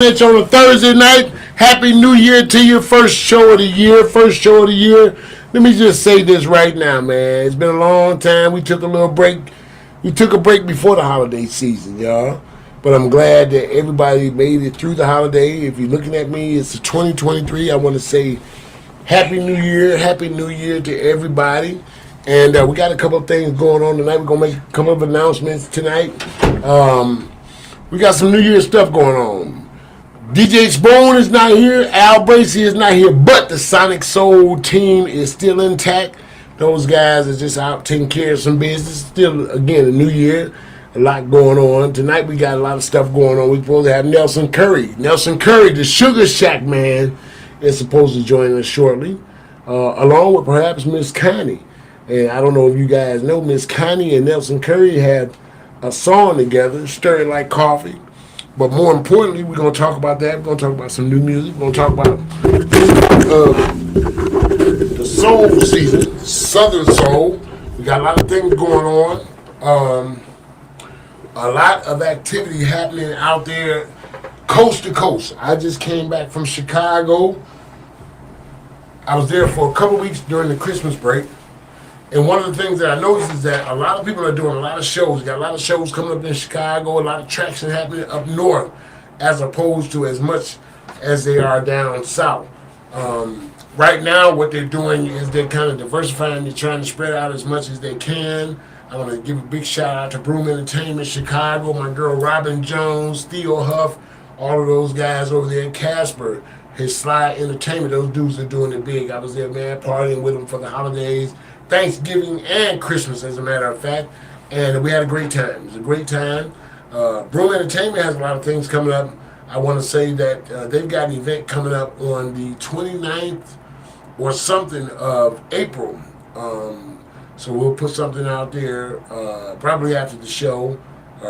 Mitch on a Thursday night. Happy New Year to you. First show of the year. First show of the year. Let me just say this right now, man. It's been a long time. We took a little break. We took a break before the holiday season, y'all. But I'm glad that everybody made it through the holiday. If you're looking at me, it's 2023. I want to say Happy New Year. Happy New Year to everybody. And we got a couple of things going on tonight. We're going to make a couple of announcements tonight. We got some New Year stuff going on. DJ Spoon is not here. Al Bracey is not here. But the Sonic Soul team is still intact. Those guys are just out taking care of some business. Still, again, a new year. A lot going on. Tonight we got a lot of stuff going on. We're supposed to have Nelson Curry. Nelson Curry, the Sugar Shack man, is supposed to join us shortly. Along with perhaps Miss Connie. And I don't know if you guys know, Miss Connie and Nelson Curry had a song together, Stirring Like Coffee. But more importantly, we're going to talk about that. We're going to talk about some new music. We're going to talk about the soul season, Southern Soul. We got a lot of things going on. A lot of activity happening out there coast to coast. I just came back from Chicago. I was there for a couple weeks during the Christmas break. And one of the things that I noticed is that a lot of people are doing a lot of shows. Got a lot of shows coming up in Chicago, a lot of traction happening up north, as opposed to as much as they are down south. Right now, what they're doing is they're kind of diversifying. They're trying to spread out as much as they can. I want to give a big shout out to Broom Entertainment Chicago, my girl Robin Jones, Theo Huff, all of those guys over there. Casper, his Sly Entertainment, those dudes are doing it big. I was there, man, partying with them for the holidays. Thanksgiving and Christmas, as a matter of fact, and we had a great time. It was a great time. Broom Entertainment has a lot of things coming up. I want to say that they've got an event coming up on the 29th or something of April. So we'll put something out there probably after the show.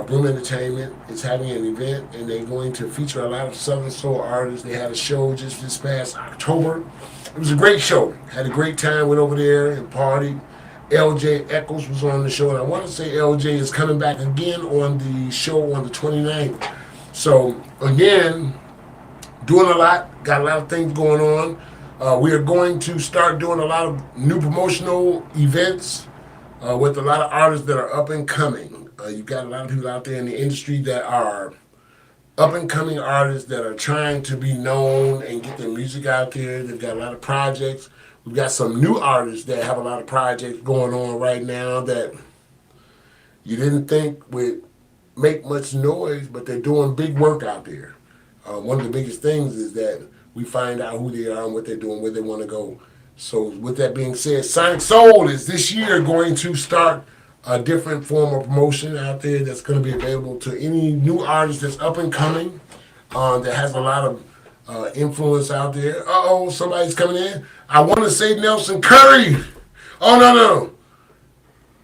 Broom Entertainment is having an event, and they're going to feature a lot of Southern Soul artists. They had a show just this past October. It was a great show. Had a great time. Went over there and partied. LJ Eccles was on the show, and I want to say LJ is coming back again on the show on the 29th. So, again, doing a lot. Got a lot of things going on. We are going to start doing a lot of new promotional events with a lot of artists that are up and coming. You've got a lot of people out there in the industry that are up-and-coming artists that are trying to be known and get their music out there. They've got a lot of projects. We've got some new artists that have a lot of projects going on right now that you didn't think would make much noise, but they're doing big work out there. One of the biggest things is that we find out who they are and what they're doing, where they want to go. So with that being said, Sonic Soul is this year going to start a different form of promotion out there that's going to be available to any new artist that's up and coming, that has a lot of influence out there. Uh-oh, somebody's coming in. I want to say Nelson Curry. Oh, no.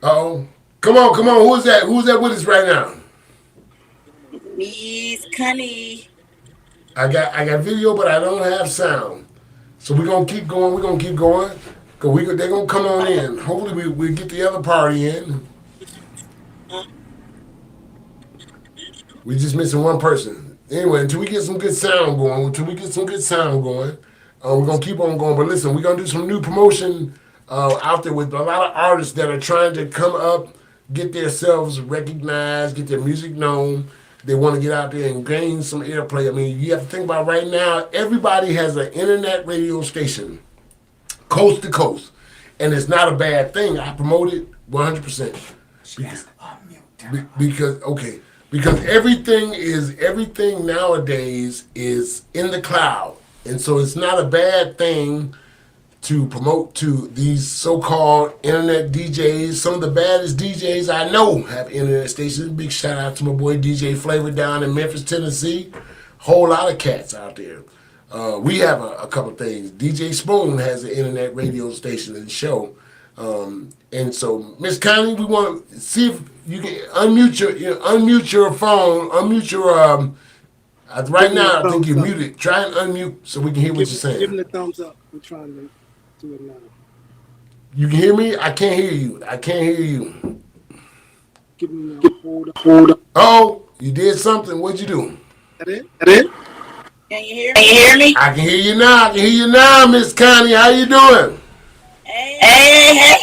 Uh-oh. Come on. Who is that? Who's that with us right now? Miss Connie. I got video, but I don't have sound. So we're going to keep going. Because they're going to come on in. Hopefully we get the other party in. We're just missing one person. Anyway, until we get some good sound going, we're going to keep on going. But listen, we're going to do some new promotion out there with a lot of artists that are trying to come up, get themselves recognized, get their music known. They want to get out there and gain some airplay. I mean, you have to think about right now, everybody has an internet radio station, coast to coast. And it's not a bad thing. I promote it 100%. Because everything nowadays is in the cloud. And so it's not a bad thing to promote to these so-called internet DJs. Some of the baddest DJs I know have internet stations. Big shout out to my boy DJ Flavor down in Memphis, Tennessee. Whole lot of cats out there. We have a couple things. DJ Spoon has an internet radio station and show. And so, Miss Connie, we want to see if you can unmute your phone, unmute your right now. I think you're muted. Try and unmute so we can hear what you're saying. Give him the thumbs up. We're trying to do it now. You can hear me? I can't hear you. Give him the hold up. Oh, you did something. What'd you do? That it? Can you hear me? I can hear you now. I can hear you now, Miss Connie. How you doing? Hey.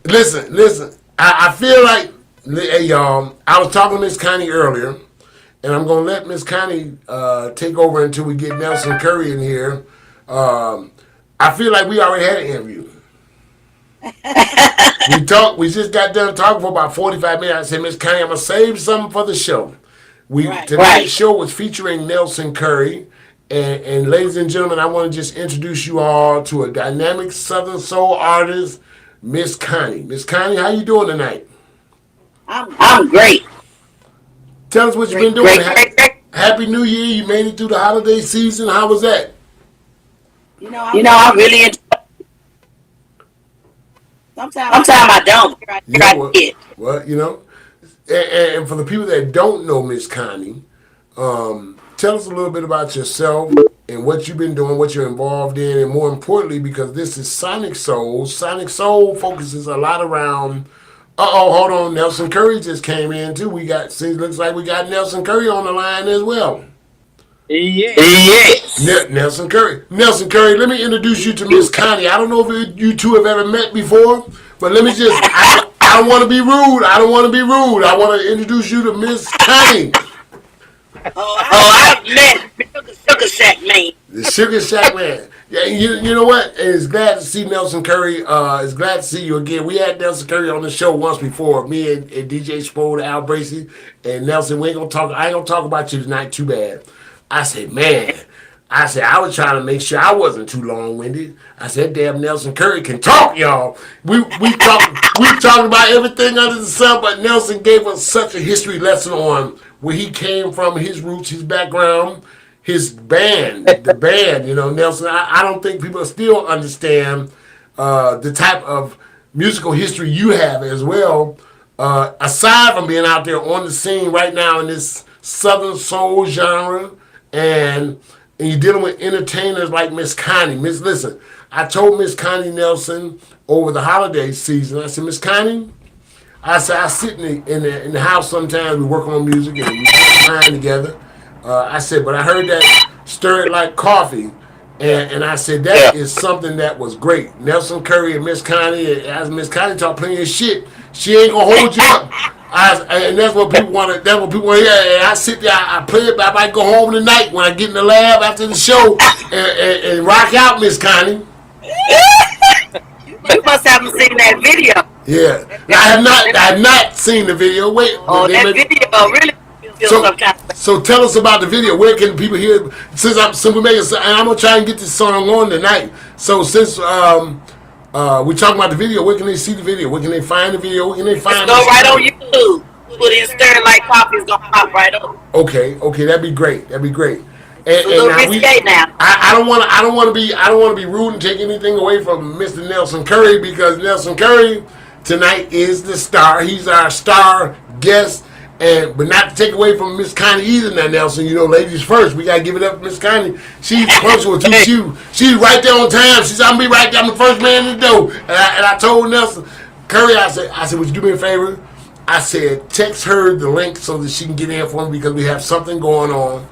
Listen. I feel like, hey, y'all, I was talking to Miss Connie earlier, and I'm going to let Miss Connie take over until we get Nelson Curry in here. I feel like we already had an interview. We just got done talking for about 45 minutes. I said, Miss Connie, I'm going to save something for the show. Tonight's show was featuring Nelson Curry. And ladies and gentlemen, I want to just introduce you all to a dynamic Southern Soul artist, Miss Connie. Miss Connie, how you doing tonight? I'm great. Tell us what you've been doing. Happy New Year. You made it through the holiday season. How was that? I really enjoy it. Sometimes I don't. Well, and for the people that don't know Miss Connie, tell us a little bit about yourself and what you've been doing, what you're involved in, and more importantly, because this is Sonic Soul. Sonic Soul focuses a lot around. Hold on. Nelson Curry just came in too. Looks like we got Nelson Curry on the line as well. Yes. Nelson Curry. Nelson Curry, let me introduce you to Miss Connie. I don't know if you two have ever met before, but let me just. I don't want to be rude. I want to introduce you to Miss Connie. I've met the Sugar Shack man. The Sugar Shack man. Yeah, you know what? It's glad to see Nelson Curry. It's glad to see you again. We had Nelson Curry on the show once before. Me and DJ Spo, Al Bracey, and Nelson. I ain't gonna talk about you tonight. Too bad. I said, man. I was trying to make sure I wasn't too long-winded. I said, damn, Nelson Curry can talk, y'all. We talked about everything under the sun, but Nelson gave us such a history lesson on where he came from, his roots, his background, his band, the band. Nelson, I don't think people still understand the type of musical history you have as well, aside from being out there on the scene right now in this Southern Soul genre, and you're dealing with entertainers like Miss Connie. Listen, I told Miss Connie Nelson over the holiday season, I said, Miss Connie, I sit in the house sometimes, we work on music and we put time together. I said, but I heard that Stir It Like Coffee, and I said, that is something that was great. Nelson Curry and Miss Connie, as Miss Connie talk plenty of shit, she ain't gonna hold you up. And that's what people want to. That's what people want to hear. And I sit there, I play it. I might go home tonight when I get in the lab after the show and rock out, Miss Connie. You must haven't seen that video. Yeah, I have not seen the video. Wait, that video really feels some kind of. So tell us about the video. Where can people hear? Since we make it, and I'm gonna try and get this song on tonight. So since we're talking about the video, where can they see the video? Where can they find the video? Where can they find? Go right on YouTube. Put in Stir It Like Coffee, it's gonna pop right up. Okay, that'd be great. And It's a little risque now. I don't want to be rude and take anything away from Mr. Nelson Curry, because Nelson Curry tonight is the star. He's our star guest. But not to take away from Miss Connie either now, Nelson. Ladies first. We got to give it up to Miss Connie. She's punctual too. She's right there on time. She said, I'm going to be right there. I'm the first man in the door. And I told Nelson Curry, I said, would you do me a favor? I said, text her the link so that she can get in for me, because we have something going on.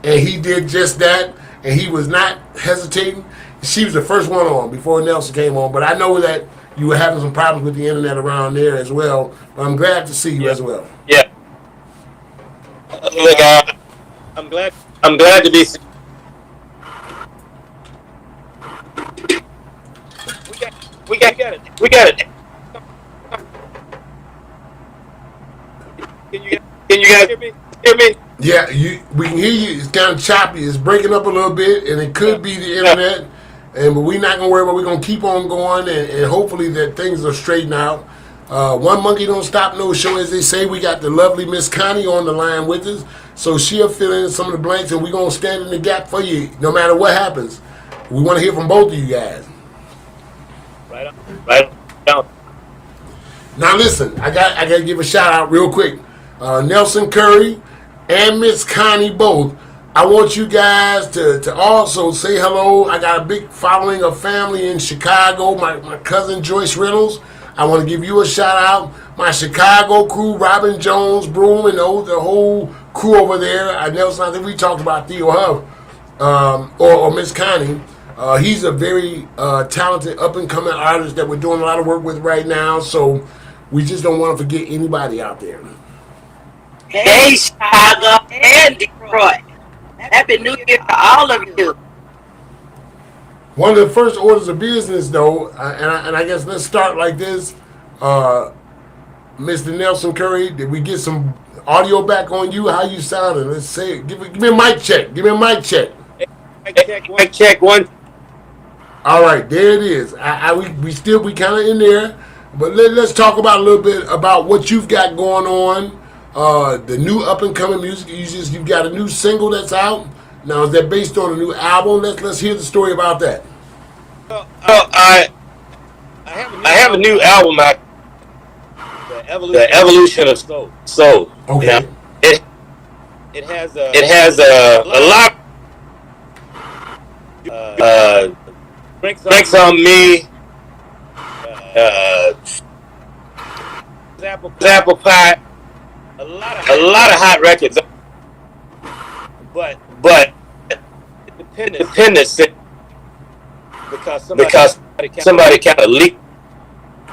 And he did just that. And he was not hesitating. She was the first one on before Nelson came on. But I know that you were having some problems with the internet around there as well. But I'm glad to see you as well. Yeah. Look, I'm glad to be. We got it. Can you guys hear me? Yeah, we can hear you. It's kind of choppy. It's breaking up a little bit, and it could be the internet. But we're not gonna worry about it. We're gonna keep on going, and hopefully that things are straightened out. One monkey don't stop no show, as they say. We got the lovely Miss Connie on the line with us, so she'll fill in some of the blanks, and we're gonna stand in the gap for you, no matter what happens. We want to hear from both of you guys. Right on. Now listen, I got to give a shout out real quick. Nelson Curry and Miss Connie both. I want you guys to also say hello. I got a big following of family in Chicago. My cousin Joyce Reynolds. I want to give you a shout out. My Chicago crew, Robin Jones, Broom, and the whole crew over there. Nelson, I think we talked about Theo Huff or Miss Connie. He's a very talented up and coming artist that we're doing a lot of work with right now. So we just don't want to forget anybody out there. Hey, Chicago and Detroit. Happy New Year to all of you. One of the first orders of business, though, and I guess let's start like this. Mr. Nelson Curry, did we get some audio back on you? How you sounding? Let's say it. Give me a mic check. Give me a mic check. Mic check one. All right, there it is. We kind of in there, but let's talk about a little bit about what you've got going on. The new up and coming music. You've got a new single that's out. Now is that based on a new album? Let's hear the story about that. I have a new album out. The Evolution of Soul. Okay. Yeah. It has a lot. Drinks on Me. Apple Pie. A lot of hot records. But Independence because somebody kind of leaked.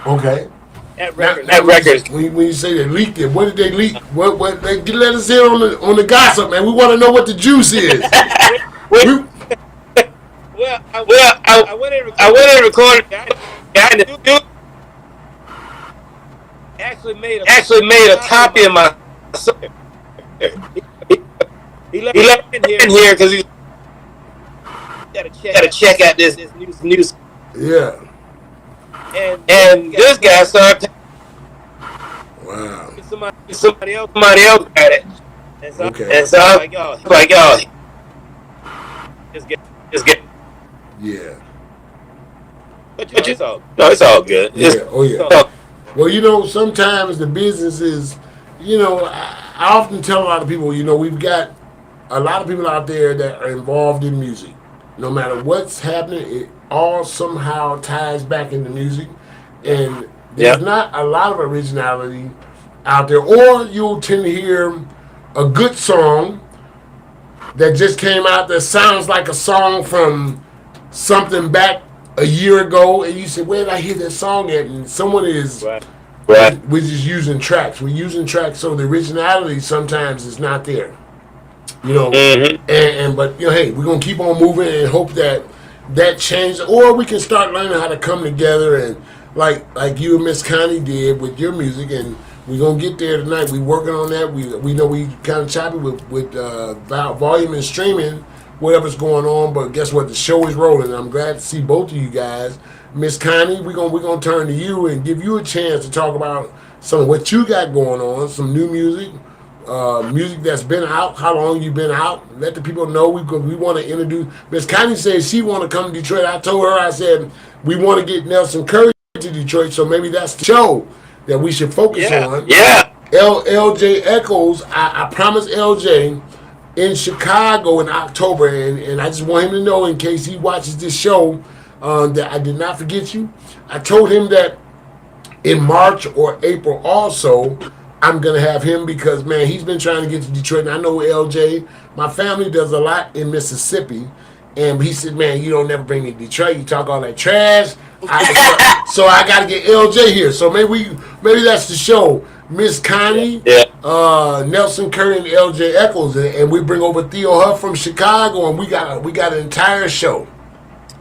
Okay. That record. When you say they leaked it, what did they leak? What let us hear on the gossip, man. We want to know what the juice is. I went in and recorded. Actually made a copy of my. He left it in here because he got to check out this news. Yeah. And this guy started. Wow. Somebody else got it. And so, Okay. I'm like, y'all, just get. Yeah. But it's all good. Yeah. Oh yeah. Well, sometimes the business is, I often tell a lot of people, we've got a lot of people out there that are involved in music. No matter what's happening, it all somehow ties back into music. And there's not a lot of originality out there. Or you'll tend to hear a good song that just came out that sounds like a song from something back a year ago. And you say, where did I hear that song at? And someone is... Right. We're just using tracks. We're using tracks, so the originality sometimes is not there. Mm-hmm. But hey, we're gonna keep on moving and hope that changes, or we can start learning how to come together and like you and Miss Connie did with your music, and we're gonna get there tonight. We working on that. We know we kind of choppy with volume and streaming, whatever's going on. But guess what? The show is rolling. I'm glad to see both of you guys. Miss Connie, we're gonna turn to you and give you a chance to talk about some of what you got going on, some new music, music that's been out, how long you've been out. Let the people know we want to introduce. Miss Connie says she want to come to Detroit. I told her, I said, we want to get Nelson Curry to Detroit, so maybe that's the show that we should focus on. Yeah. LJ Echoes, I promised LJ in Chicago in October, and I just want him to know in case he watches this show that I did not forget you. I told him that in March or April also, I'm going to have him because, man, he's been trying to get to Detroit. And I know LJ, my family does a lot in Mississippi. And he said, man, you don't never bring me to Detroit. You talk all that trash. So I got to get LJ here. So maybe that's the show. Miss Connie, Nelson Curry, and LJ Echoes. And we bring over Theo Huff from Chicago. And we got an entire show.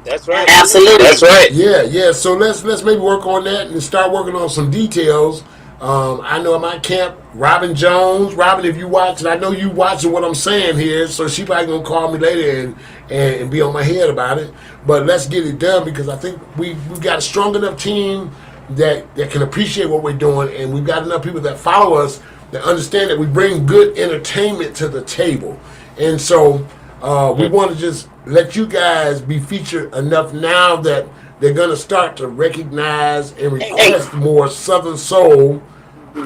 That's right. Absolutely. That's right. Yeah. So let's maybe work on that and start working on some details. I know at my camp, Robin Jones. Robin, if you watching, I know you watching what I'm saying here, so she probably gonna call me later and be on my head about it. But let's get it done because I think we've got a strong enough team that can appreciate what we're doing, and we've got enough people that follow us that understand that we bring good entertainment to the table. And so we want to just let you guys be featured enough now that they're going to start to recognize and request more Southern soul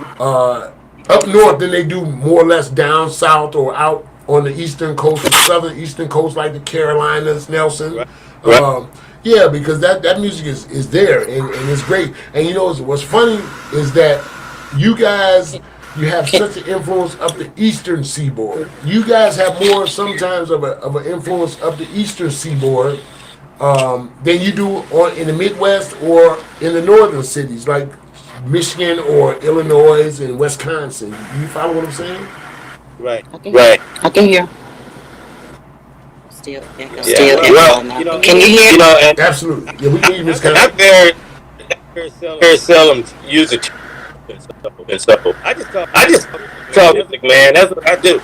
up north than they do more or less down south or out on the eastern coast, the southern eastern coast, like the Carolinas, Nelson. Right. Yeah, because that music is there and it's great. And what's funny is that you guys you have such an influence up the eastern seaboard. You guys have more sometimes of an influence up the eastern seaboard than you do in the Midwest or in the northern cities like Michigan or Illinois and Wisconsin. You follow what I'm saying? Right. Right. I can hear. Still, Yeah. still. Well, Can you hear? and Absolutely. Yeah, we can hear Miss I Connie. very seldom use it. And so I just talk music, man. That's what I do.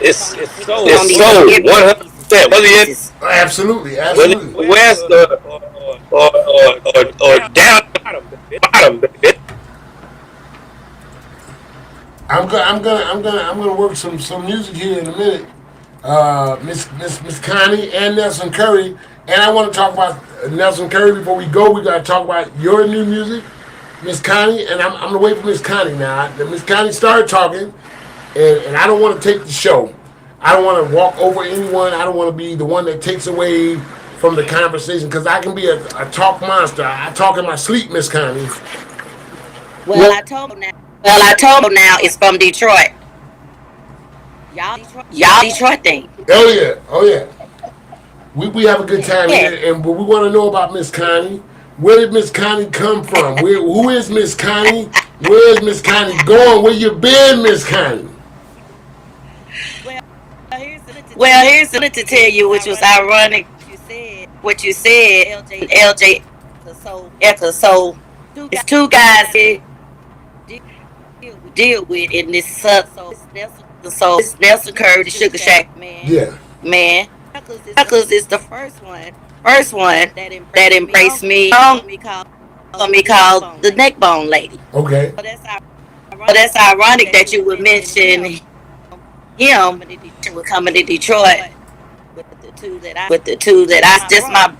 It's so 100%. Whether it's Absolutely, absolutely. west or down bottom. I'm gonna work some music here in a minute. Miss Connie and Nelson Curry, and I want to talk about Nelson Curry before we go. We gotta talk about your new music, Miss Connie, and I'm gonna wait for Miss Connie now. Miss Connie started talking, and I don't want to take the show. I don't want to walk over anyone. I don't want to be the one that takes away from the conversation because I can be a talk monster. I talk in my sleep, Miss Connie. Well, I told him now it's from Detroit. Y'all Detroit thing. Oh yeah. We have a good time here, and we want to know about Miss Connie. Where did Miss Connie come from? Who is Miss Connie? Where is Miss Connie going? Where you been, Miss Connie? Well, here's something to tell you, which was ironic. What you said, LJ. So it's two guys here deal with in this so it's Nelson Curry, the Sugar Shack man. Knuckles is the first one that embraced me. Called the Neckbone Lady. Okay. So that's ironic that you would mention him coming to Detroit with the two that I just my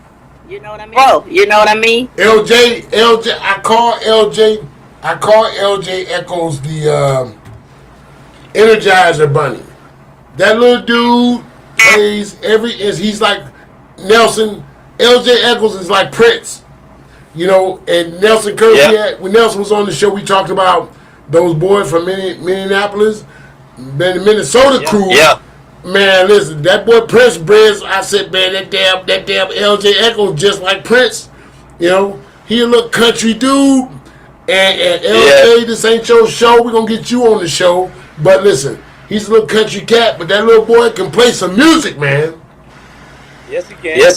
bro. You know what I mean? LJ. I call LJ Echoes the Energizer Bunny. That little dude plays he's like Nelson. LJ Echoes is like Prince. And Nelson Curry, when Nelson was on the show, we talked about those boys from Minneapolis, the Minnesota crew. Yeah. Man, listen, that boy Prince Breads, I said, man, that damn LJ Echoes just like Prince. He a little country dude. And LJ, this ain't your show. We're going to get you on the show. But listen, he's a little country cat, but that little boy can play some music, man. Yes, he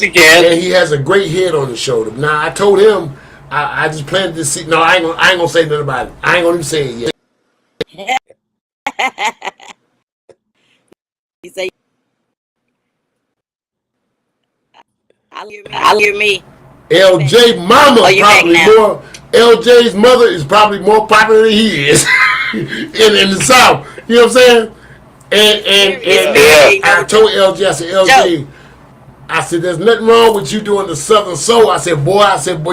can. And he has a great head on his shoulder. Now, I told him, I just planted this seed. No, I ain't gonna say nothing about it. I ain't gonna even say it yet. He say, I'll hear me. LJ mama probably more. LJ's mother is probably more popular than he is in the South. You know what I'm saying? And I told LJ, I said, LJ, I said, there's nothing wrong with you doing the Southern Soul. I said, boy,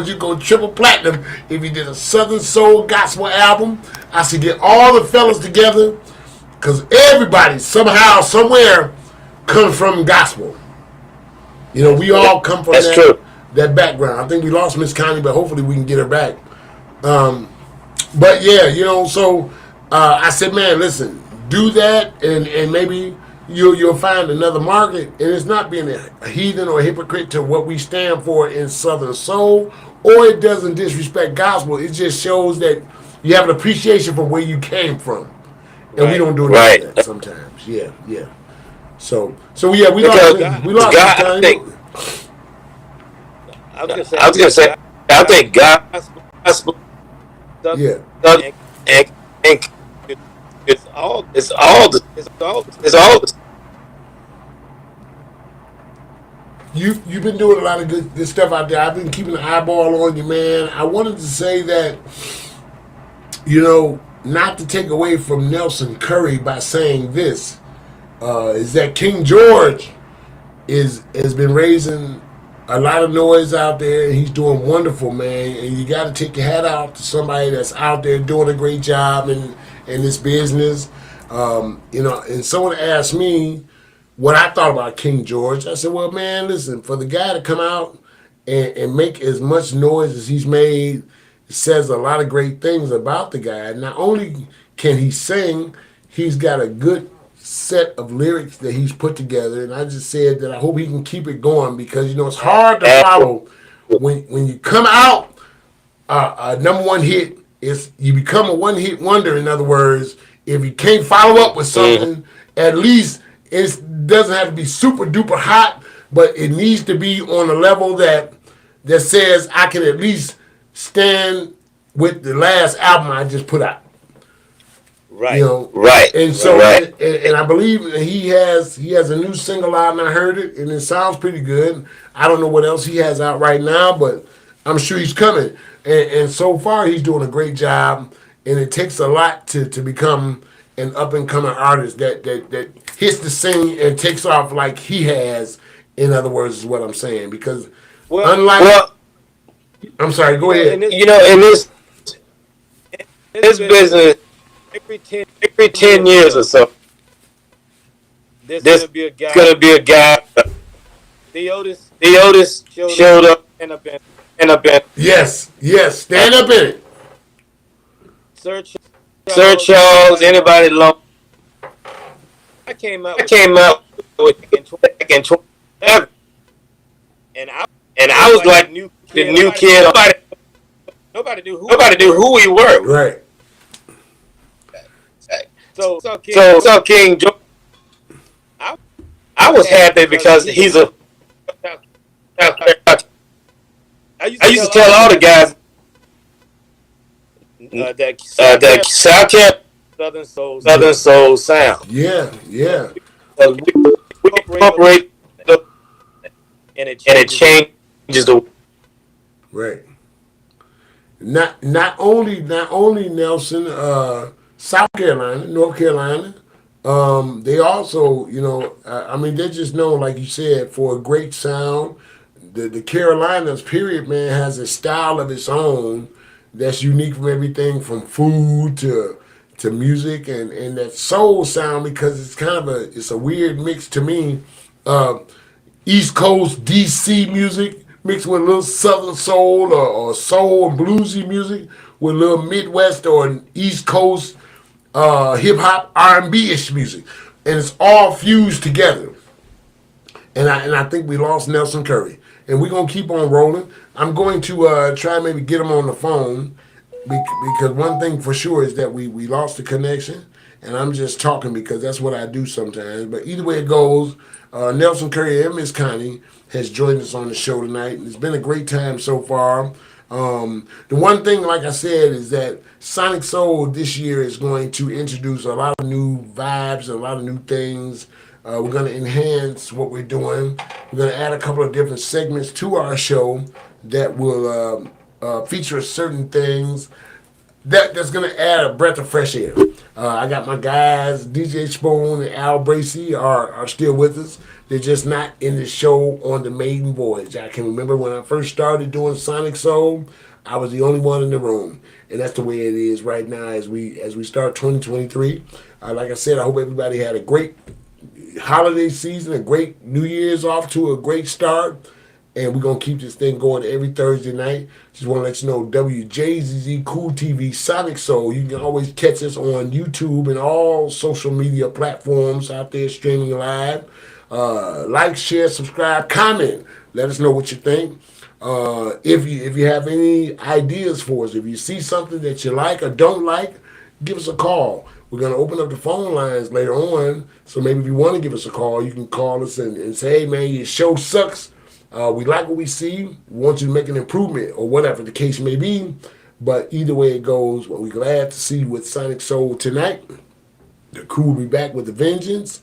you go triple platinum if you did a Southern Soul gospel album. I said, get all the fellas together, because everybody somehow, somewhere, comes from gospel. We all come from that background. I think we lost Miss Connie, but hopefully we can get her back. But yeah, so I said, man, listen, do that, and maybe you'll find another market. And it's not being a heathen or a hypocrite to what we stand for in Southern Soul, or it doesn't disrespect gospel. It just shows that you have an appreciation for where you came from, and we don't do it like that sometimes. Yeah. So yeah, we lost God. I was gonna say, I think gospel. Yeah. And it's all. You've been doing a lot of good stuff out there. I've been keeping an eyeball on you, man. I wanted to say that, not to take away from Nelson Curry by saying this, is that King George has been raising a lot of noise out there, and he's doing wonderful, man. And you got to take your hat out to somebody that's out there doing a great job in this business. And someone asked me what I thought about King George. I said, well, man, listen, for the guy to come out and make as much noise as he's made, says a lot of great things about the guy. Not only can he sing, he's got a good set of lyrics that he's put together. And I just said that I hope he can keep it going because it's hard to follow when you come out a number one hit. It's you become a one hit wonder. In other words, if you can't follow up with something, at least it doesn't have to be super duper hot, but it needs to be on a level that says I can at least stand with the last album I just put out. Right. And so and I believe he has a new single out, and I heard it, and it sounds pretty good. I don't know what else he has out right now, but I'm sure he's coming. And so far, he's doing a great job. And it takes a lot to become an up and coming artist that hits the scene and takes off like he has. In other words, is what I'm saying. Because I'm sorry. Go ahead. In this business, every 10 years or so, there's gonna be a guy. Theotis showed up in a band. Yes, stand up in it. Sir Charles, anybody long. I came out with back in 2011, and I was like the new kid. Nobody knew who we were. Right. So King George, I was happy because he's a. I used to tell all the guys that South Carolina Southern Soul sound. Yeah. We incorporate and it changes the. Right. Not only Nelson, South Carolina, North Carolina, they also, I mean, they're just known, like you said, for a great sound. The Carolinas, period, man, has a style of its own that's unique from everything from food to music and that soul sound, because it's kind of it's a weird mix to me. East Coast DC music mixed with a little Southern soul or soul and bluesy music with a little Midwest or East Coast hip hop R&B-ish music, and it's all fused together. And I think we lost Nelson Curry, and we're gonna keep on rolling. I'm going to try and maybe get him on the phone because one thing for sure is that we lost the connection, and I'm just talking because that's what I do sometimes. But either way it goes, Nelson Curry and Miss Connie has joined us on the show tonight, and it's been a great time so far. The one thing, like I said, is that Sonic Soul this year is going to introduce a lot of new vibes, a lot of new things. We're going to enhance what we're doing. We're going to add a couple of different segments to our show that will feature certain things that's going to add a breath of fresh air. I got my guys, DJ Spoon and Al Bracey are still with us. They're just not in the show on the maiden voyage. I can remember when I first started doing Sonic Soul, I was the only one in the room. And that's the way it is right now as we start 2023. Like I said, I hope everybody had a great holiday season, a great New Year's off to a great start. And we're going to keep this thing going every Thursday night. Just want to let you know, WJZZ Cool TV Sonic Soul. You can always catch us on YouTube and all social media platforms out there streaming live. Like, share, subscribe, comment. Let us know what you think. If you have any ideas for us, if you see something that you like or don't like, give us a call. We're going to open up the phone lines later on. So maybe if you want to give us a call, you can call us and say, hey, man, your show sucks. We like what we see. We want you to make an improvement or whatever the case may be. But either way it goes, we're glad to see you with Sonic Soul tonight. The crew will be back with a vengeance.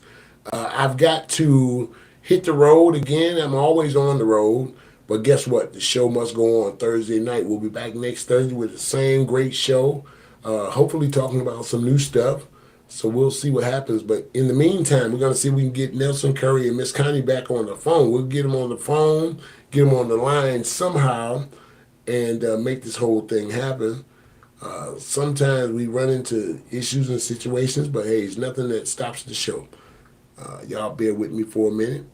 I've got to hit the road again. I'm always on the road. But guess what? The show must go on Thursday night. We'll be back next Thursday with the same great show. Hopefully talking about some new stuff. So we'll see what happens. But in the meantime, we're going to see if we can get Nelson Curry and Miss Connie back on the phone. We'll get them on the phone, get them on the line somehow, and make this whole thing happen. Sometimes we run into issues and situations, but hey, it's nothing that stops the show. Y'all bear with me for a minute,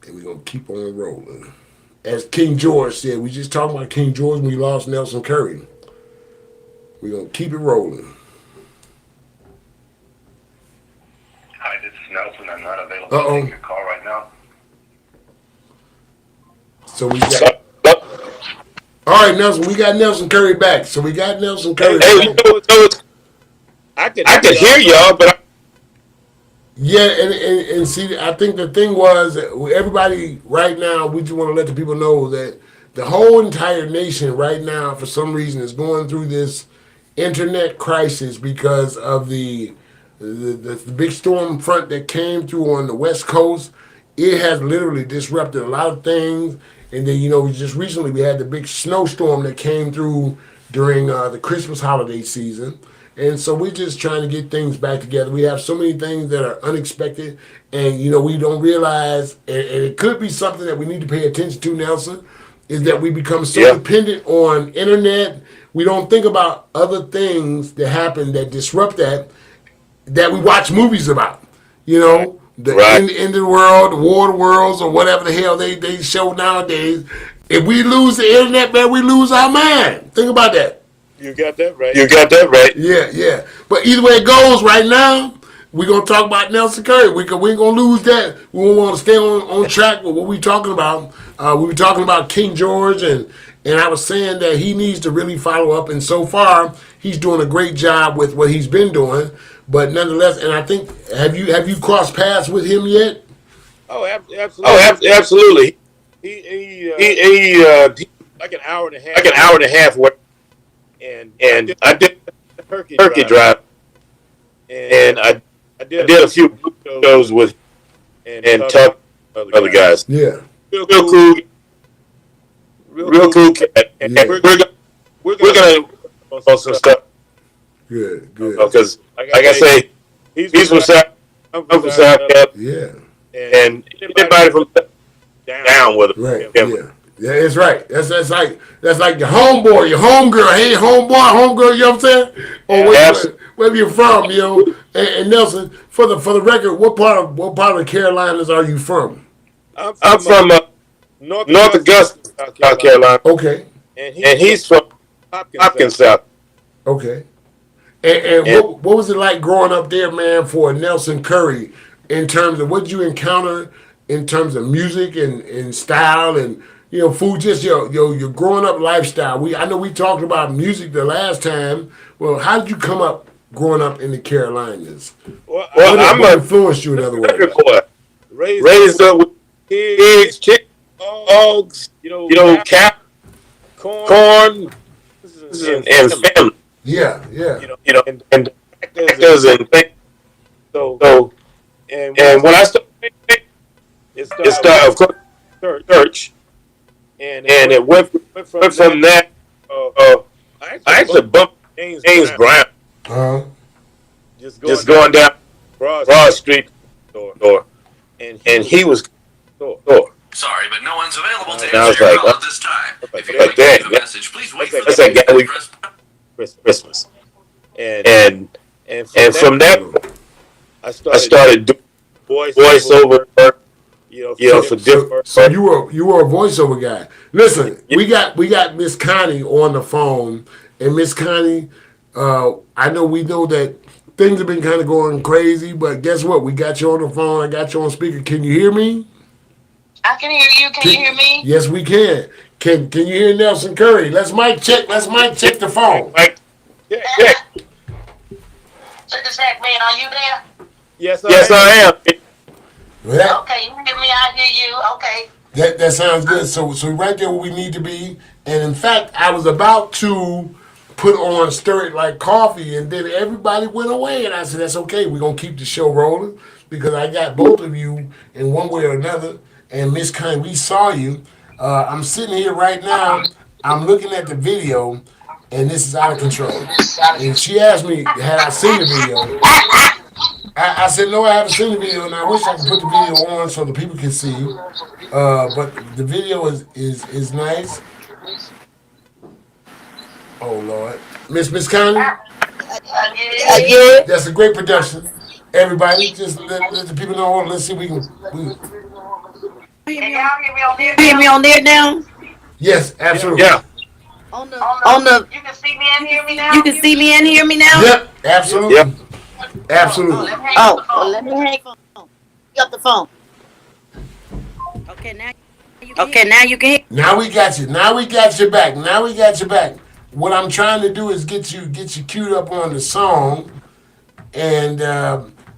and we're going to keep on rolling. as King George said, we just talking about King George when we lost Nelson Curry. We're going to keep it rolling. Hi, this is Nelson. I'm not available Uh-oh. to take your call right now. So we got... All right, Nelson, we got Nelson Curry back. So we got Nelson Curry Hey, back. I could hear y'all, but Yeah, and see, I think the thing was, everybody right now, we just want to let the people know that the whole entire nation right now, for some reason, is going through this internet crisis because of the big storm front that came through on the West Coast. It has literally disrupted a lot of things. And then, just recently we had the big snowstorm that came through during the Christmas holiday season. And so we're just trying to get things back together. We have so many things that are unexpected, and we don't realize, and it could be something that we need to pay attention to, Nelson, is that we become so dependent on internet. We don't think about other things that happen that disrupt that we watch movies about. The end of the world, the war of the worlds, or whatever the hell they show nowadays. If we lose the internet, man, we lose our mind. Think about that. you got that right. Yeah. But either way it goes, right now, we're going to talk about Nelson Curry. We ain't going to lose that. We want to stay on track with what we're talking about. We were talking about King George, and I was saying that he needs to really follow up. And so far, he's doing a great job with what he's been doing. But nonetheless, and I think, have you crossed paths with him yet? Oh, absolutely. Absolutely. He like an hour and a half away. And I did Turkey Drive, and I did a few shows with and talked to other guys. Yeah. Real cool cat. And Yeah. we're gonna post some stuff Good. because, like I say, he's from South. I'm from South Carolina, Yeah. and anybody from down with him. Right. Yeah, it's right. That's like your homeboy, your homegirl. Hey, homegirl, you know what I'm saying? Or wherever you're from, And Nelson, for the record, what part of the Carolinas are you from? I'm from North Augusta, South Carolina. Okay. And he's from Hopkins, South. Okay. And what was it like growing up there, man, for Nelson Curry, in terms of what you encounter in terms of music and style and food, just your growing up lifestyle? I know we talked about music the last time. Well, how did you come up growing up in the Carolinas? Well, what influenced you, in other words? Boy. Raised up with pigs, chickens, dogs, cow, corn, and family. Yeah. And actors and things. So, and when I started, it started, of course, church, and it went from that. I actually bumped James Brown. Just going down Broad Street door, and he was door. Sorry, but no one's available to And I was answer your like, call at this time. If you like like that, to leave a message, please wait for that's the that guy we press. Christmas, and from that I started doing voiceover, for different. So you were a voiceover guy. Listen, we got Miss Connie on the phone, and Miss Connie, we know that things have been kind of going crazy, but guess what? We got you on the phone. I got you on speaker. Can you hear me? I can hear you. Can you hear me? Yes, we can. Can you hear Nelson Curry? Let's mic check the phone. Yeah. Check the check, man. Are you there? Yes, I am. Well, Okay, you hear me? I hear you. Okay. that sounds good. So right there where we need to be. And in fact, I was about to put on Stir It Like Coffee, and then everybody went away. And I said, that's okay. We're going to keep the show rolling because I got both of you in one way or another. And Miss Connie, we saw you. I'm sitting here right now. I'm looking at the video, and this is out of control. And she asked me, had I seen the video? I said, no, I haven't seen the video, and I wish I could put the video on so the people can see. But the video is nice. Oh, Lord. Miss Connie? Yeah. That's a great production. Everybody, just let the people know. Let's see if we can. hear me on there now? Yes, absolutely. Yeah. On the you can see me and hear me now. You can see me and hear me now. Yep, absolutely. Yep. Absolutely. Oh, well, let me hang up the phone. Okay, now you can hear. Now we got you. Now we got you back. Now we got you back. What I'm trying to do is get you queued up on the song, and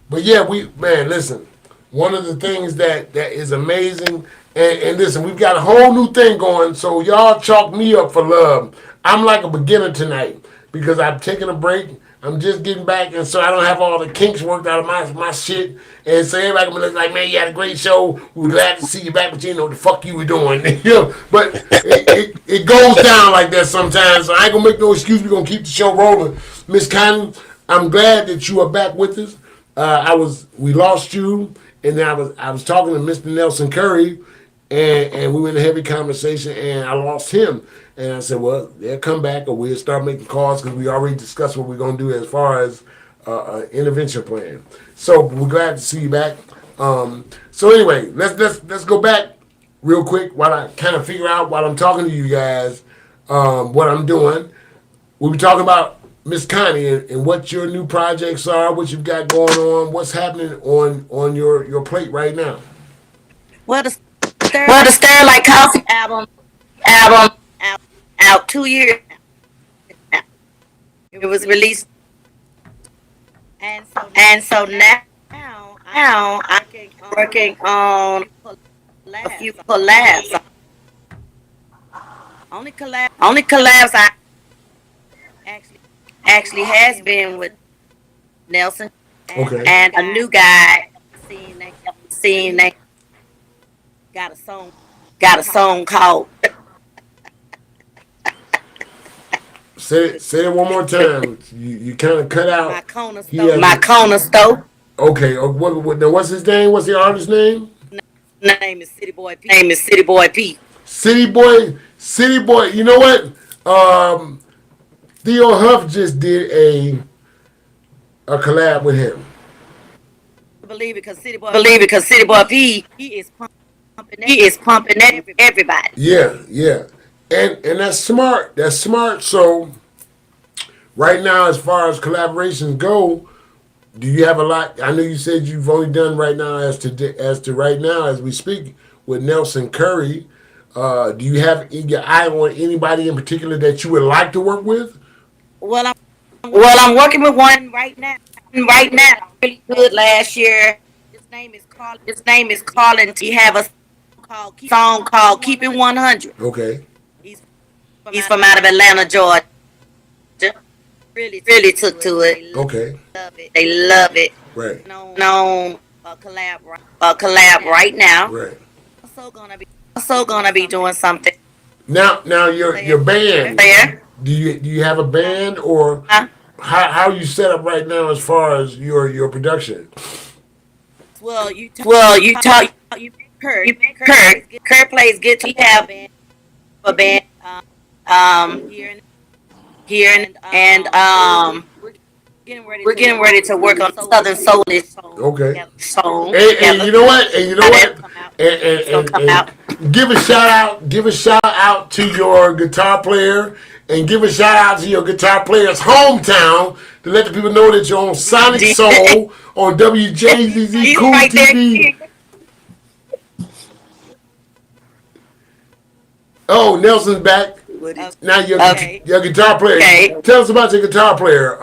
but yeah, listen. One of the things that is amazing, and listen, we've got a whole new thing going. So y'all chalk me up for love. I'm like a beginner tonight because I've taken a break. I'm just getting back, and so I don't have all the kinks worked out of my shit. And so everybody can be like, man, you had a great show. We're glad to see you back, but you know what the fuck you were doing. You know, but it goes down like that sometimes. So I ain't gonna make no excuse. We're gonna keep the show rolling. Miss Connie, I'm glad that you are back with us. We lost you, and then I was talking to Mr. Nelson Curry, and we were in a heavy conversation, and I lost him. And I said, well, they'll come back, or we'll start making calls because we already discussed what we're going to do as far as intervention plan. So we're glad to see you back. So anyway, let's go back real quick while I kind of figure out while I'm talking to you guys what I'm doing. We'll be talking about Miss Connie and what your new projects are, what you've got going on, what's happening on your plate right now. Well, the Starlight Coffee album out 2 years. It was released, and so now I'm working on a few collabs. Only collabs I actually has been with Nelson Okay. and a new guy. Seeing they got a song called. Say it one more time. You kind of cut out. My corner store. Okay. Now what's his name? What's the artist's name? Name is City Boy P. City Boy. You know what? Theo Huff just did a collab with him. Believe it, because City Boy P. He is pumping everybody. Yeah. And that's smart. That's smart. So right now, as far as collaborations go, do you have a lot? I know you said you've only done right now as to right now as we speak with Nelson Curry. Do you have your eye on anybody in particular that you would like to work with? Well, I'm working with one right now. Really good last year. His name is Colin. He have a song called "Keep It 100." Okay. He's from out of Atlanta, Georgia. Really took to it. Okay. They love it. Right. On a collab right now. Right. Also gonna be doing something. Now your band. There. Do you have a band or how are you set up right now as far as your production? Well, you talk. Kurt plays guitar. We have a band here and we're getting ready to work on Southern Soulish. Okay. Song. And you know what? And give a shout out to your guitar player, and give a shout out to your guitar player's hometown to let the people know that you're on Sonic Soul on WJZZ Cool right TV. Oh, Nelson's back. Now your guitar player. Okay. Tell us about your guitar player,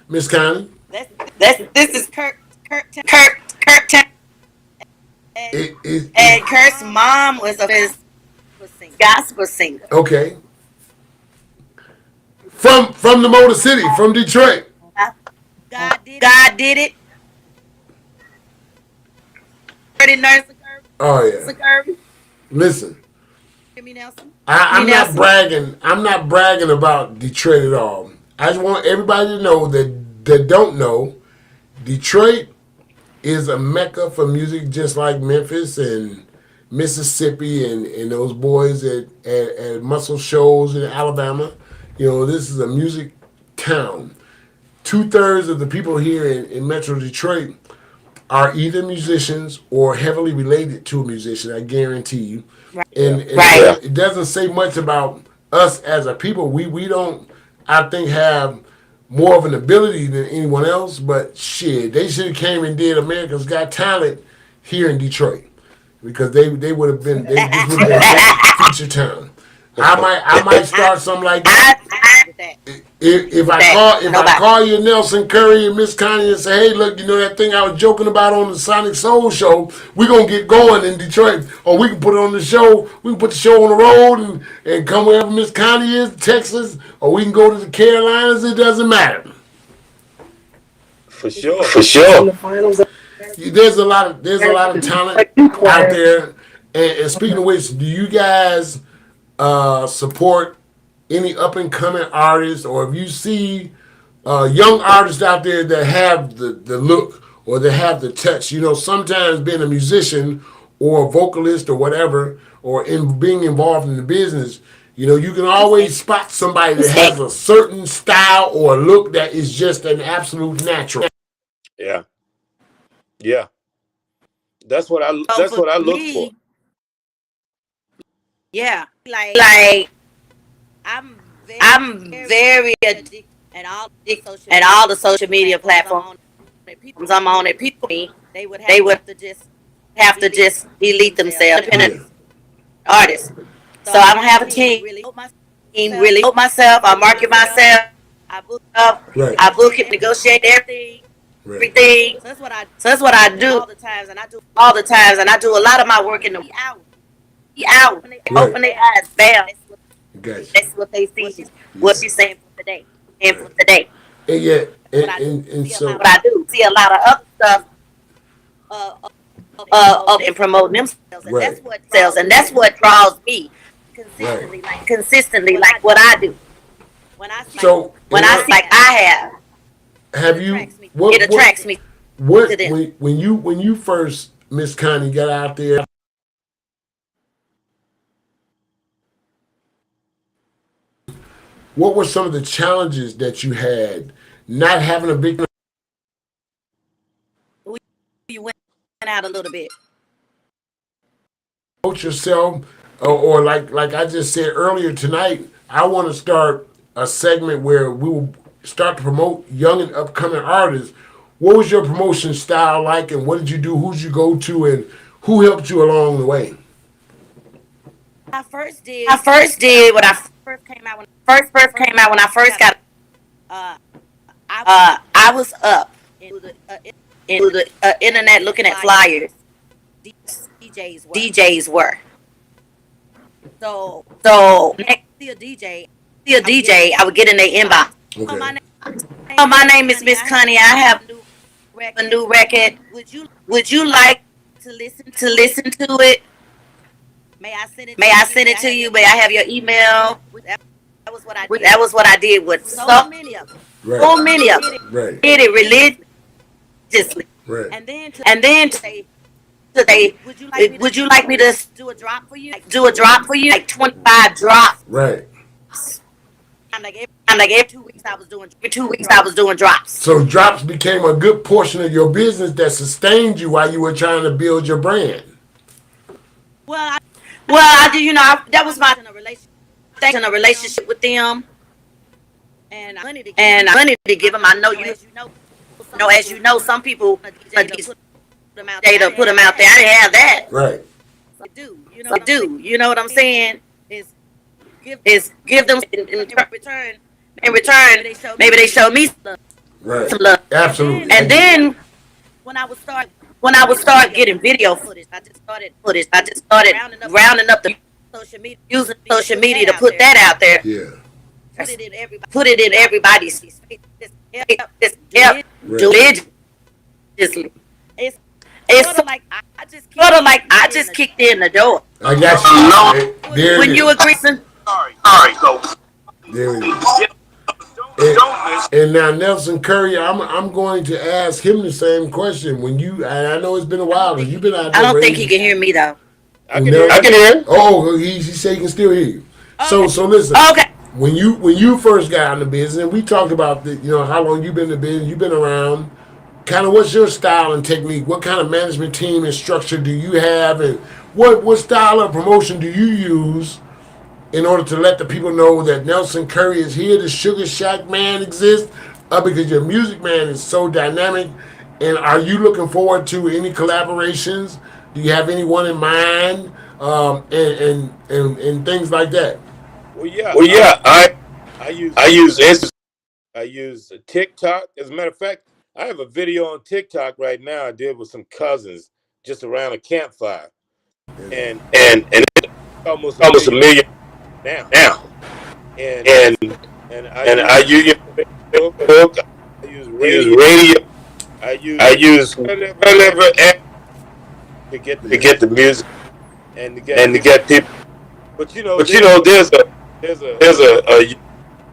Miss Connie. This is Kurt. And Kurt's mom was a gospel singer. Okay. From the Motor City, from Detroit. God did it. Oh yeah. Listen. I'm not bragging. I'm not bragging about Detroit at all. I just want everybody to know that don't know, Detroit is a mecca for music, just like Memphis and Mississippi and those boys at Muscle Shoals in Alabama. You know, this is a music town. 2/3 of the people here in Metro Detroit are either musicians or heavily related to a musician. I guarantee you. And Right. it doesn't say much about us as a people. We don't, I think, have more of an ability than anyone else. But shit, they should have came and did America's Got Talent here in Detroit, because they would have been, this would have been their feature town. I might start something like that. If I call you Nelson Curry and Miss Connie and say, hey, look, you know that thing I was joking about on the Sonic Soul show, we're going to get going in Detroit. Or we can put it on the show. We can put the show on the road and come wherever Miss Connie is, Texas, or we can go to the Carolinas. It doesn't matter. For sure. In the finals. There's a lot of talent out there. And speaking of which, do you guys support any up and coming artists, or if you see young artists out there that have the look or that have the touch? You know, sometimes being a musician or a vocalist or whatever, or in being involved in the business, you know, you can always spot somebody that has a certain style or look that is just an absolute natural. Yeah. Yeah. That's what I look for. Yeah, like I'm very addicted and all the social media platforms I'm on. That people they would have to just delete themselves. Independent artists. So I don't have a team. Really hope myself. I market myself. I book up. Right. I book it, negotiate everything. Right. Everything. So that's what I do all the times, and I do a lot of my work in the hour. Open their eyes, bam. Gotcha. That's what they see. What she's saying for today. And for today. And yeah, and so What I do see a lot of other stuff and promoting themselves, and Right. that's what sells, and that's what draws me consistently, like what I do. When I see like I have you it attracts me. what to them. when you first, Miss Connie, got out there? What were some of the challenges that you had not having a big You went out a little bit. promote yourself, or like I just said earlier tonight, I want to start a segment where we will start to promote young and upcoming artists. What was your promotion style like, and what did you do? Who'd you go to, and who helped you along the way? I first did when I first came out. When I first got, I was up in the internet looking at flyers. DJs were. So next see a DJ, I would get in their inbox. Okay. Oh, my name is Miss Connie. I have a new record. Would you like to listen to it? May I send it to you? May I have your email? That was what I did with so many of them. Right. So many of them. Right. Did it religiously. Right. And then today, would you like me to do a drop for you? Like 25 drops. Right. I'm like every 2 weeks I was doing drops. So drops became a good portion of your business that sustained you while you were trying to build your brand. Well, I did. You know, that was my in a relationship with them, and I wanted to give them. I know as you know, some people put them out there. I didn't have that. Right. So I do. You know what I'm saying? Is give them in return. Maybe they show me Right. some love. Absolutely. And then when I would start getting video footage, I just started rounding up the using social media to put that out there. Yeah. Put it in everybody's face. Religiously. It's sort of like I just kicked in the door. I got you. There When it you is. agree, Sorry. So There it is. And now Nelson Curry, I'm going to ask him the same question. When you, and I know it's been a while, but you've been out there. I don't think he can hear me though. I can hear. Oh, he said he can still hear you. So listen. Okay. When you first got in the business, and we talked about how long you've been in the business, you've been around. kind of what's your style and technique? What kind of management team and structure do you have, and what style of promotion do you use in order to let the people know that Nelson Curry is here, the Sugar Shack Man exists, because your music, man, is so dynamic? And are you looking forward to any collaborations? Do you have anyone in mind, and things like that? Well, yeah, I use Instagram. I use TikTok. As a matter of fact, I have a video on TikTok right now I did with some cousins just around a campfire, and it's almost a million now. And I use Facebook. I use radio. I use whatever app to get the music and to get people. But you know, there's a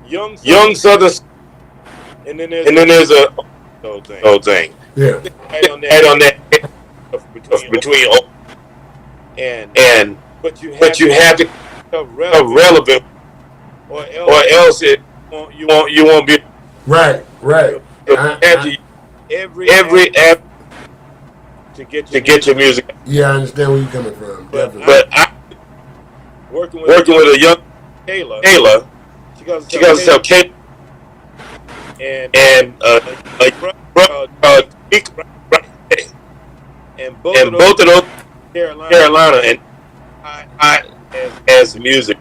young Southern, and then there's a old thing. Yeah. Right on that between and but you have to be relevant, or else you won't be Right. every app to get your music. Yeah, I understand where you're coming from. But I working with a young Kayla. She got herself Kayla and and both of those Carolina, and I as music.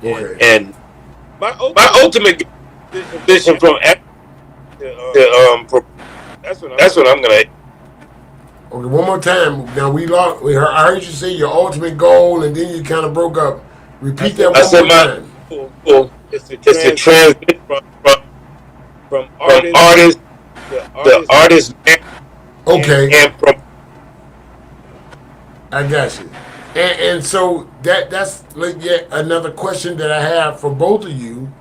Okay. And my ultimate vision from that's what I'm gonna. Okay, one more time. Now I heard you say your ultimate goal, and then you kind of broke up. Repeat that one more time. Goal is to transit from artist to artist. Okay. And from I got you. And so that's like yet another question that I have for both of you,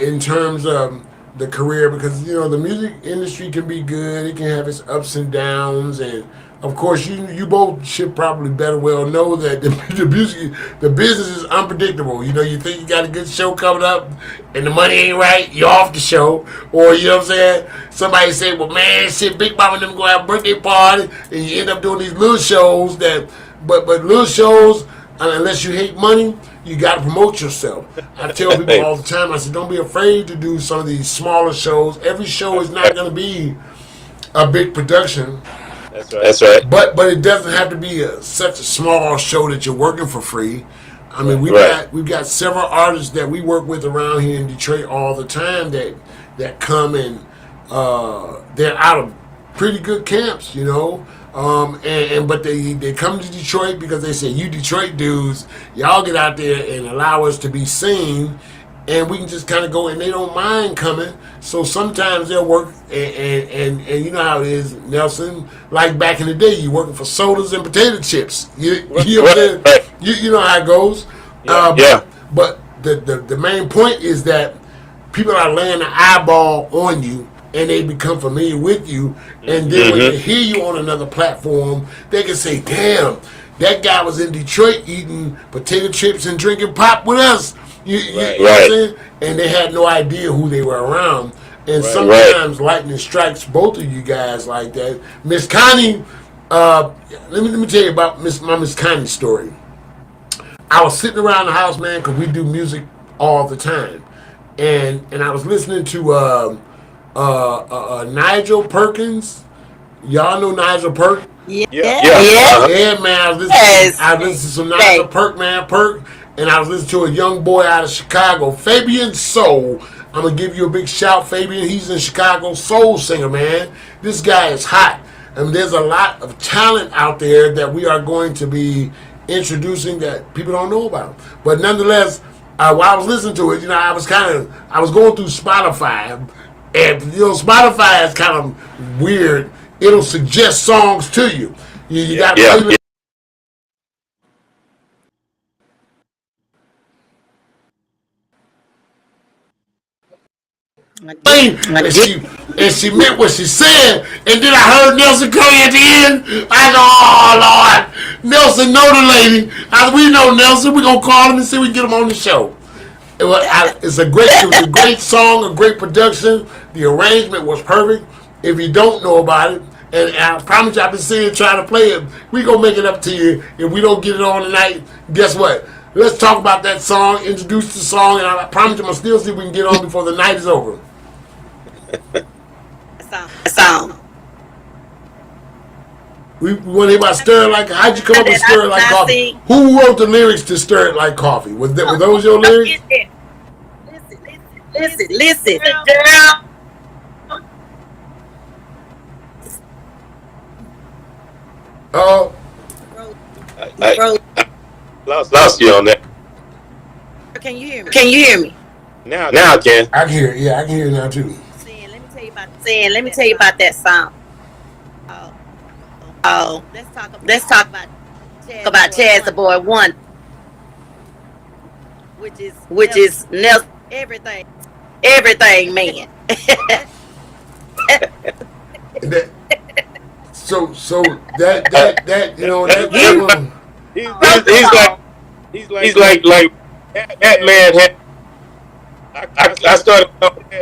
in terms of the career, because the music industry can be good, it can have its ups and downs, and of course you both should probably better well know that the business is unpredictable. You think you got a good show coming up and the money ain't right, you're off the show. Or you know what I'm saying, somebody say, well, man, shit, Big Mama and them go have a birthday party, and you end up doing these little shows but little shows, unless you hate money, you got to promote yourself. I tell people all the time, I said, don't be afraid to do some of these smaller shows. Every show is not going to be a big production. That's right. But it doesn't have to be such a small show that you're working for free. I mean, we've got several artists that we work with around here in Detroit all the time that come and they're out of pretty good camps, but they come to Detroit because they say, you Detroit dudes, y'all get out there and allow us to be seen, and we can just kind of go, and they don't mind coming. So sometimes they'll work, and you know how it is, Nelson, like back in the day, you working for sodas and potato chips. You know what I'm saying? You know how it goes. But the main point is that people are laying the eyeball on you, and they become familiar with you, and then when they hear you on another platform, they can say, damn, that guy was in Detroit eating potato chips and drinking pop with us. You know what I'm saying? And they had no idea who they were around. And sometimes lightning strikes both of you guys like that. Miss Connie, let me tell you about my Miss Connie story. I was sitting around the house, man, because we do music all the time. And I was listening to Nigel Perkins. Y'all know Nigel Perk? Yeah. Yeah, man. I was listening to some Nigel Perk, and I was listening to a young boy out of Chicago, Fabian Soul. I'm going to give you a big shout, Fabian. He's in Chicago, soul singer, man. This guy is hot. I mean, there's a lot of talent out there that we are going to be introducing that people don't know about. But nonetheless, while I was listening to it, I was going through Spotify, and Spotify is kind of weird. It'll suggest songs to you. You got to and she meant what she said, and then I heard Nelson Curry at the end. I go, oh Lord, Nelson know the lady. We know Nelson. We're gonna call him and see if we can get him on the show. It was a great song, a great production. The arrangement was perfect, if you don't know about it. And I promise you, I've been sitting trying to play it. We gonna make it up to you. If we don't get it on tonight, guess what? Let's talk about that song, introduce the song, and I promise you, I'm gonna still see if we can get on before the night is over. Song. We want to hear about Stir It Like. How'd you come up with Stir It Like Coffee? Who wrote the lyrics to Stir It Like Coffee? Were those your lyrics? Listen, girl. Oh, Bro, Lost you on that. can you hear me? Now I can. I can hear it. Yeah, I can hear it now too. Let me tell you about that song. Oh, let's talk about Chaz the Boy 1, which is Nelson, everything man. That, so that you know that one. He's like Batman had. I started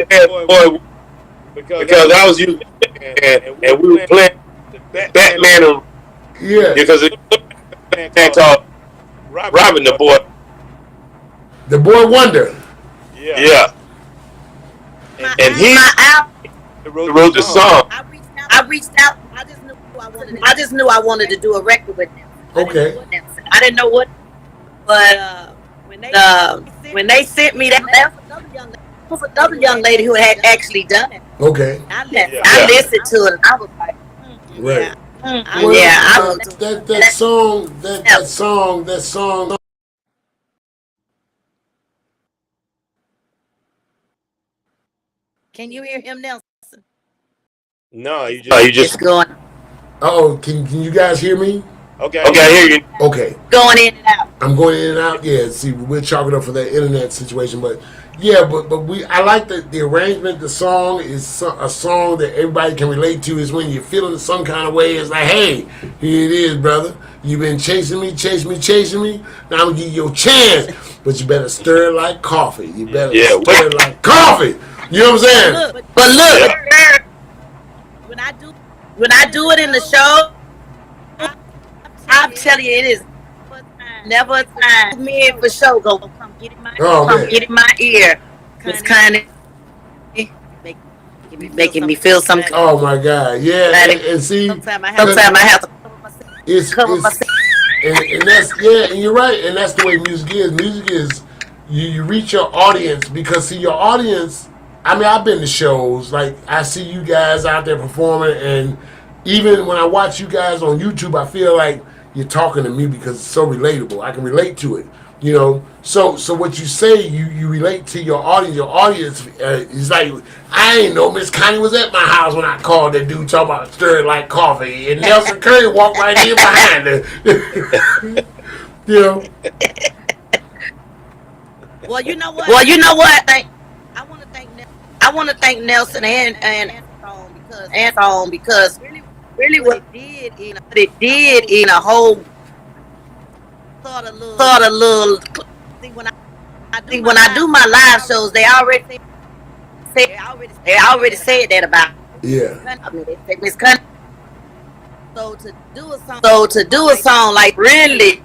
Bad Boy because I was using and we were playing Batman and Yeah, because it's a called Robin the Boy. the Boy Wonder. Yeah. And he wrote the song. I reached out. I just knew I wanted to do a record with them. Okay. I didn't know what, but when they sent me that was another young lady who had actually done it. Okay. I listened to it and I was like, Right. yeah. That song. Can you hear him, Nelson? No, you It's just going Oh, can you guys hear me? okay. I hear you. Okay. going in and out. I'm going in and out. Yeah, see, we're chalking up for that internet situation, but yeah, but I like the arrangement. The song is a song that everybody can relate to. Is when you're feeling some kind of way. It's like, hey, here it is, brother. You've been chasing me. Now I'm gonna give you your chance, but you better stir it like coffee. You better stir it like coffee. You know what I'm saying? But look, when I do it in the show, I'm telling you, it is never a time. Me for sure go come get in my ear. It's kind of making me feel some. Oh my God, yeah, and see, Sometimes I have to cover myself. And that's and you're right, and that's the way music is. Music is you reach your audience because see your audience. I mean, I've been to shows like I see you guys out there performing, and even when I watch you guys on YouTube, I feel like you're talking to me because it's so relatable. I can relate to it, you know. So what you say, you relate to your audience. Your audience is like, I ain't know Miss Connie was at my house when I called that dude talking about stirring like coffee, and Nelson Curry walked right in behind her. You know. Well, you know what? I want to thank Nelson and Anton because really what it did in a whole sort of little. When I do my live shows, they already said that about Miss Connie. So to do a song like really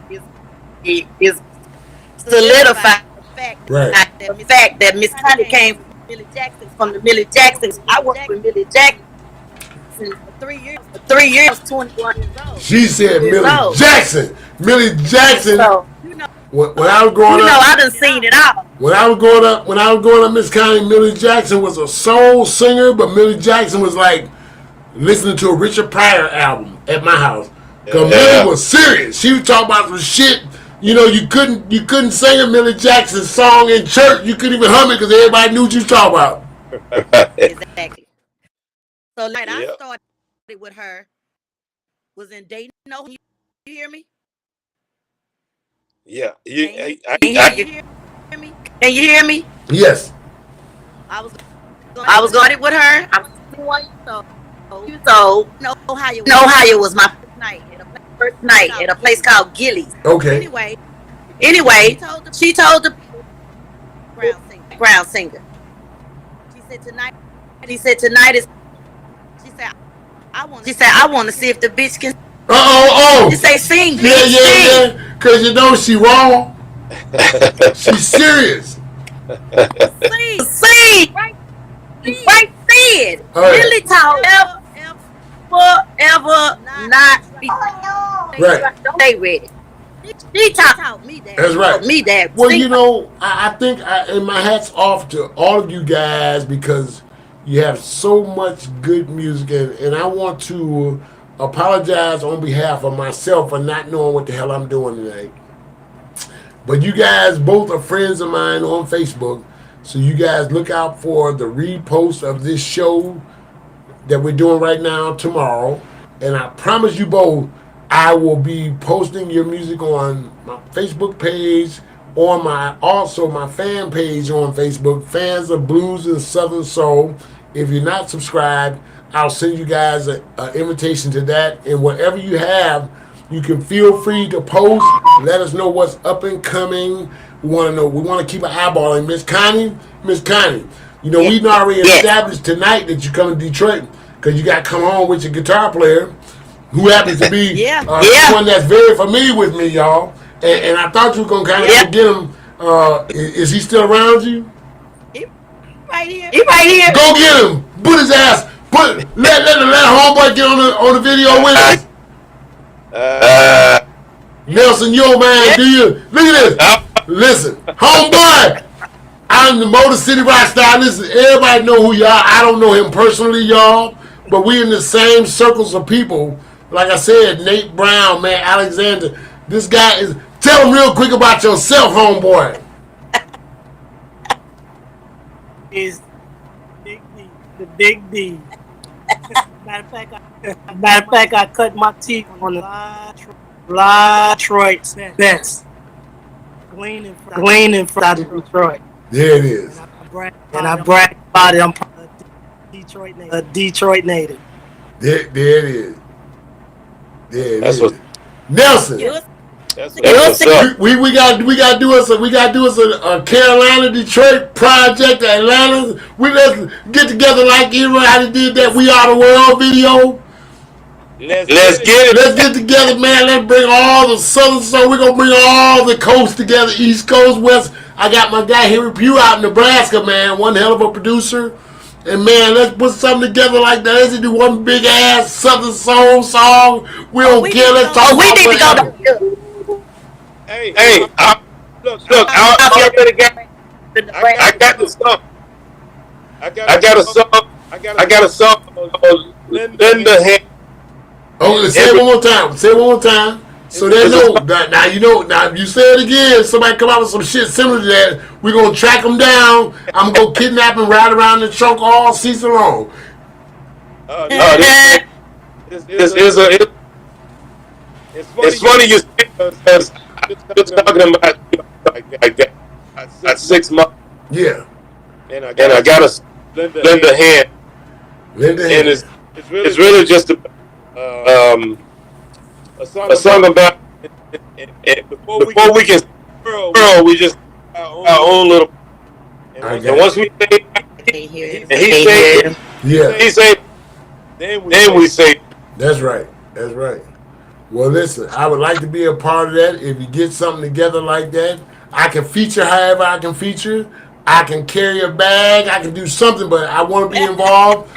is solidify the fact that Miss Connie came from the Millie Jacksons. I worked with Millie Jackson for 3 years, 21 years old. She said Millie Jackson. Millie Jackson. So, when I was growing up, I done seen it all. When I was growing up, Miss Connie, Millie Jackson was a soul singer, but Millie Jackson was like listening to a Richard Pryor album at my house. Cause Millie was serious. She would talk about some shit. You know, you couldn't sing a Millie Jackson song in church. You couldn't even hum it because everybody knew what you was talking about. Exactly. So like I started with her was in Dayton. No, you hear me? Yeah. Can you hear me? Yes. I was going with her. I was 21 years old. So Ohio was my first night at a place called Gillies. Okay. Anyway, she told the ground singer. She said tonight She said, I want to see if the bitch can. Oh. She say, sing, bitch, Yeah. Cause you know she wrong. She's serious. sing. Right said. All right. Really talk. Ever not be. Right. Stay ready. She taught me that. That's right. Me that. Well, you know, I think, and my hat's off to all of you guys because you have so much good music, and I want to apologize on behalf of myself for not knowing what the hell I'm doing tonight. But you guys both are friends of mine on Facebook, so you guys look out for the repost of this show that we're doing right now tomorrow. And I promise you both, I will be posting your music on my Facebook page, on my fan page on Facebook, Fans of Blues and Southern Soul. If you're not subscribed, I'll send you guys an invitation to that. And whatever you have, you can feel free to post. Let us know what's up and coming. We want to know. We want to keep an eyeball on Miss Connie. You know, we've already established tonight that you come to Detroit because you got to come home with your guitar player, who happens to be someone that's very familiar with me, y'all. And I thought you were going to kind of get him. Is he still around you? He right here. Go get him. Put his ass. Let homeboy get on the video with us. Nelson, you don't mind, do you? Look at this. Listen, homeboy. I'm the Motor City Rockstar. Listen, everybody know who you are. I don't know him personally, y'all, but we in the same circles of people. Like I said, Nate Brown, man, Alexander. This guy is. Tell him real quick about yourself, homeboy. Is Big D, the Big D. Matter of fact, I cut my teeth on the Detroit best. Gleaning from Detroit. There it is. And I brag about it. I'm a Detroit native. There it is. That's what. Nelson. That's what's up. We got to do us a Carolina Detroit project, Atlanta. We let's get together like everybody did that We Are the World video. Let's get it. Let's get together, man. Let's bring all the Southern Soul. We're gonna bring all the coast together, East Coast, West. I got my guy Henry Pugh out in Nebraska, man. One hell of a producer. And man, let's put something together like that. Let's do one big ass Southern Soul song. We don't care. Let's talk. We need to go. Hey, look, I already got the song. I got a song. Linda Hand. Oh, say it one more time. So they know. Now you know. Now if you say it again, somebody come out with some shit similar to that, we're gonna track them down. I'm gonna go kidnap and ride around the trunk all season long. It's funny you say because just talking about like that. At 6 months. Yeah. And I got a Linda Hand. And it's really just a song about and before we can we just our own little and once we say and he say then we say that's right. Well, listen, I would like to be a part of that. If you get something together like that, I can feature however I can feature. I can carry a bag. I can do something, but I want to be involved.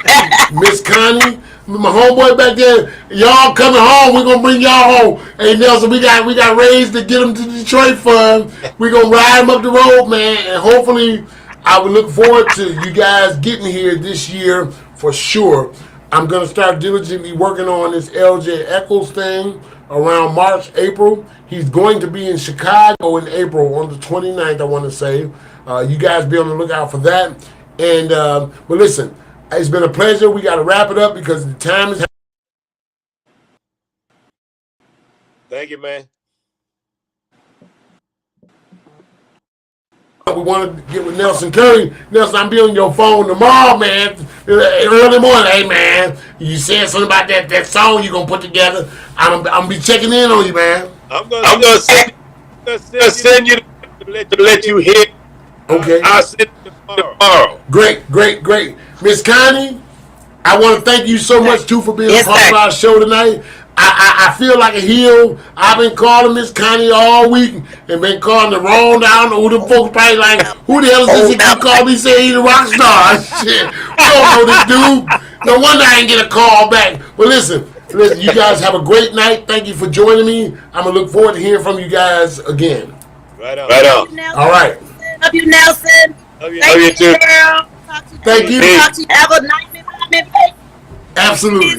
Miss Connie, my homeboy back there, y'all coming home. We're gonna bring y'all home. Hey Nelson, we got raised to get them to Detroit Fund. We're gonna ride them up the road, man, and hopefully, I would look forward to you guys getting here this year for sure. I'm gonna start diligently working on this LJ Eccles thing around March, April. He's going to be in Chicago in April on the 29th, I want to say. You guys be on the lookout for that. And, but listen, it's been a pleasure. We got to wrap it up because the time is... Thank you, man. We want to get with Nelson Curry. Nelson, I'm be on your phone tomorrow, man. Early morning. Hey, man, you said something about that song you going to put together. I'm going to be checking in on you, man. I'm gonna send you to let you hit. Okay. I'll send you tomorrow. Great. Miss Connie, I want to thank you so much too for being Yes, a part sir. of our show tonight. I feel like a heel. I've been calling Miss Connie all week and been calling the wrong down. Who the folks probably like, who the hell is this? He keep calling me saying he's a rock star. Shit, we don't know this dude. No wonder I ain't get a call back. But listen, you guys have a great night. Thank you for joining me. I'm gonna look forward to hearing from you guys again. Right on. All right. Love you, Nelson. Love you. Thank you, too. girl. Talk to you. Thank you. Talk to you. Have a nice night. Absolutely.